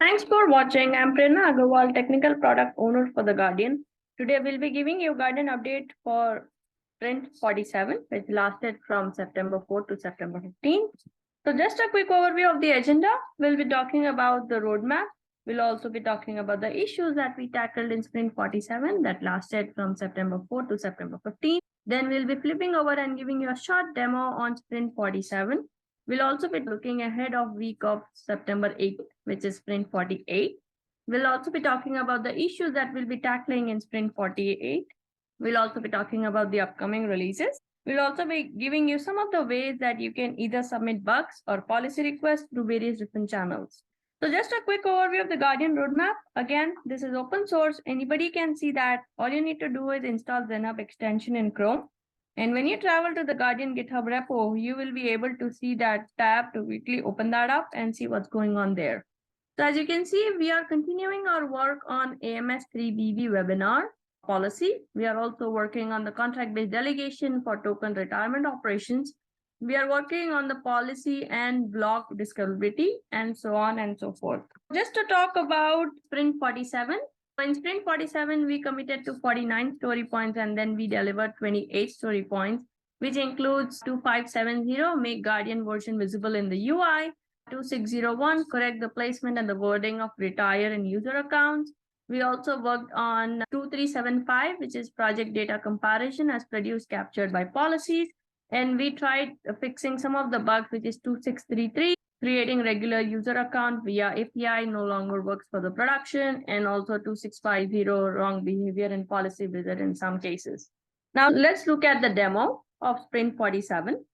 Thanks for watching. I'm Prerna Agarwal, Technical Product Owner for The Guardian. Today we'll be giving you Guardian update for Print 47, which lasted from September 4 to September 15. So just a quick overview of the agenda. We'll be talking about the roadmap. We'll also be talking about the issues that we tackled in Sprint 47 that lasted from September 4 to September 15. Then we'll be flipping over and giving you a short demo on Sprint 47. We'll also be looking ahead of week of September 8th, which is Sprint 48. We'll also be talking about the issues that we'll be tackling in Sprint 48. We'll also be talking about the upcoming releases. We'll also be giving you some of the ways that you can either submit bugs or policy requests through various different channels. So just a quick overview of the Guardian roadmap. Again, this is open source. Anybody can see that. All you need to do is install ZenHub extension in Chrome. And when you travel to the Guardian GitHub repo, you will be able to see that tab to quickly open that up and see what's going on there. So as you can see, we are continuing our work on AMS3BB webinar policy. We are also working on the contract-based delegation for token retirement operations. We are working on the policy and block discoverability and so on and so forth. Just to talk about Sprint 47. In Sprint 47, we committed to 49 story points and then we delivered 28 story points, which includes 2570, make Guardian version visible in the UI, 2601, correct the placement and the wording of retire and user accounts. We also worked on 2375, which is project data comparison as produced captured by policies. And we tried fixing some of the bugs, which is 2633, creating regular user account via API no longer works for the production, and also 2650, wrong behavior in policy visit in some cases. Now let's look at the demo of Sprint 47.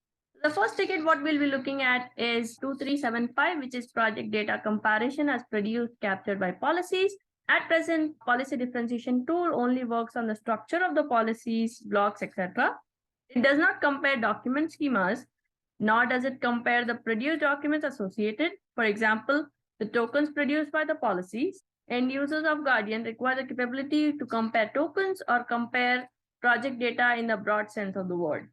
The first ticket, what we'll be looking at is 2375, which is project data comparison as produced captured by policies. At present, policy differentiation tool only works on the structure of the policies, blocks, etc. It does not compare document schemas, nor does it compare the produced documents associated. For example, the tokens produced by the policies. End users of Guardian require the capability to compare tokens or compare project data in the broad sense of the word.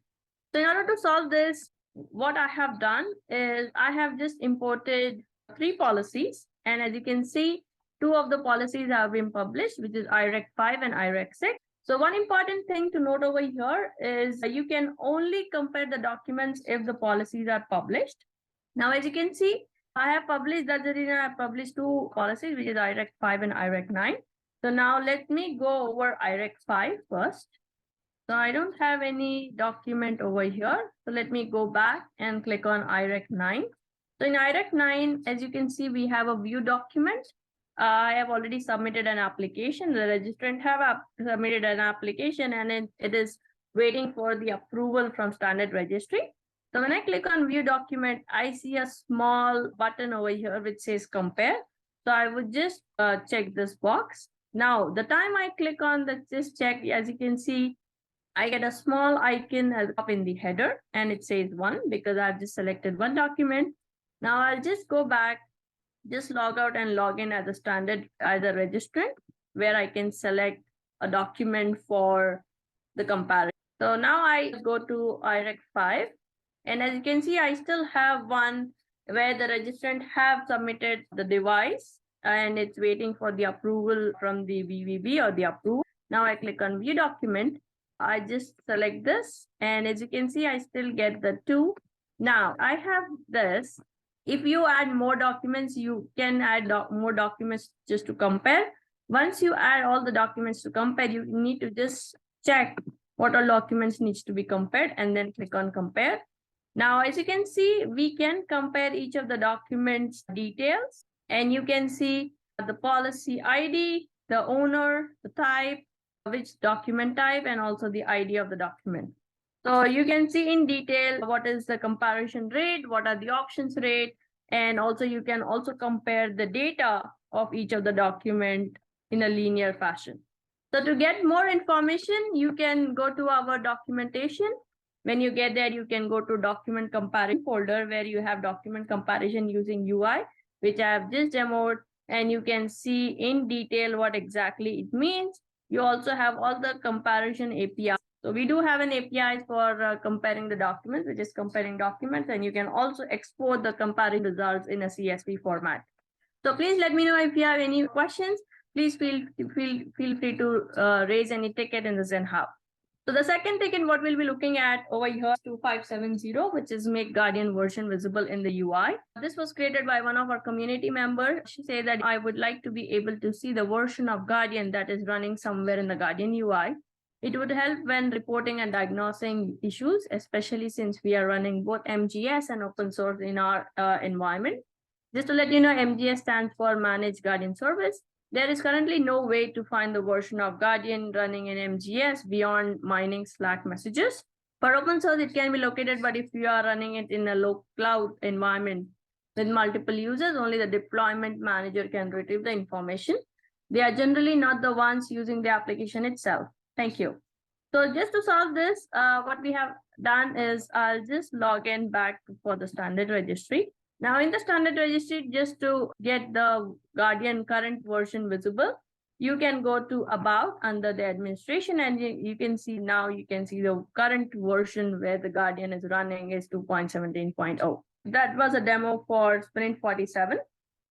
So in order to solve this, what I have done is I have just imported 3 policies. And as you can see, 2 of the policies have been published, which is IREC 5 and IREC 6. So one important thing to note over here is you can only compare the documents if the policies are published. Now, as you can see, I have published, that's the reason I have published 2 policies, which is IREC 5 and IREC 9. So now let me go over IREC 5 first. So I don't have any document over here. So let me go back and click on IREC 9. So in IREC 9, as you can see, we have a view document. I have already submitted an application. The registrant have submitted an application and it is waiting for the approval from standard registry. So when I click on view document, I see a small button over here which says compare. So I would just check this box. Now, the time I click on this check, as you can see, I get a small icon up in the header and it says 1 because I've just selected 1 document. Now I'll just go back, just log out and log in as a standard as a registrant where I can select a document for the comparison. So now I go to IREC 5 and as you can see, I still have one where the registrant have submitted the device and it's waiting for the approval from the VVB or the approval. Now I click on view document. I just select this and as you can see, I still get the 2. Now I have this. If you add more documents, you can add more documents just to compare. Once you add all the documents to compare, you need to just check what all documents needs to be compared and then click on compare. Now, as you can see, we can compare each of the documents details and you can see the policy ID, the owner, the type, which document type, and also the ID of the document. So you can see in detail what is the comparison rate, what are the options rate, and also you can also compare the data of each of the document in a linear fashion. So to get more information, you can go to our documentation. When you get there, you can go to document comparison folder where you have document comparison using UI, which I have just demoed, and you can see in detail what exactly it means. You also have all the comparison API. So we do have an API for comparing the documents, which is comparing documents, and you can also export the comparing results in a CSV format. So please let me know if you have any questions. Please feel free to raise any ticket in the Zen Hub. So the second ticket, what we'll be looking at over here is 2570, which is make Guardian version visible in the UI. This was created by one of our community members. She said that I would like to be able to see the version of Guardian that is running somewhere in the Guardian UI. It would help when reporting and diagnosing issues, especially since we are running both MGS and open source in our environment. Just to let you know, MGS stands for Managed Guardian Service. There is currently no way to find the version of Guardian running in MGS beyond mining Slack messages. For open source, it can be located, but if you are running it in a low cloud environment with multiple users, only the deployment manager can retrieve the information. They are generally not the ones using the application itself. Thank you. So just to solve this, what we have done is I'll just log in back for the standard registry. Now in the standard registry, just to get the Guardian current version visible, you can go to About under the administration, and you can see now you can see the current version where the Guardian is running is 2.17.0. That was a demo for Sprint 47.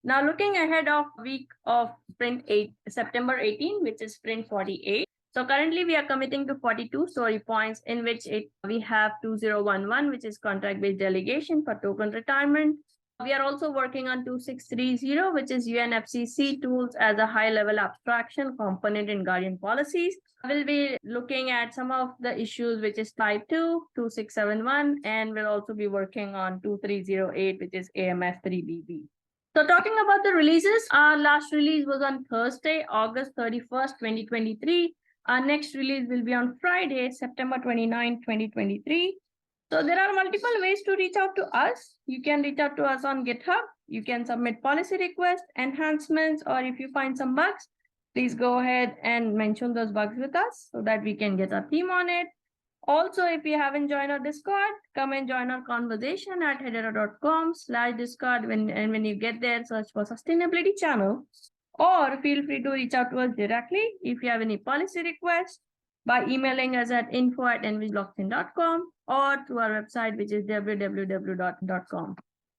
Now looking ahead of week of Sprint 8, September 18, which is Sprint 48. So currently we are committing to 42 story points, in which we have 2011, which is contract-based delegation for token retirement. We are also working on 2630, which is UNFCCC tools as a high-level abstraction component in Guardian policies. We'll be looking at some of the issues, which is type 2, 2671, and we'll also be working on 2308, which is AMF3BB. So talking about the releases, our last release was on Thursday, August 31st, 2023. Our next release will be on Friday, September 29, 2023. So there are multiple ways to reach out to us. You can reach out to us on GitHub. You can submit policy requests, enhancements, or if you find some bugs, please go ahead and mention those bugs with us so that we can get our team on it. Also, if you haven't joined our Discord, come and join our conversation at hedera.com/Discord. When you get there, search for sustainability channel, or feel free to reach out to us directly if you have any policy requests by emailing us at info@envigeblockchain.com or through our website, which is www.com.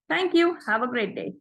Thank you. Have a great day.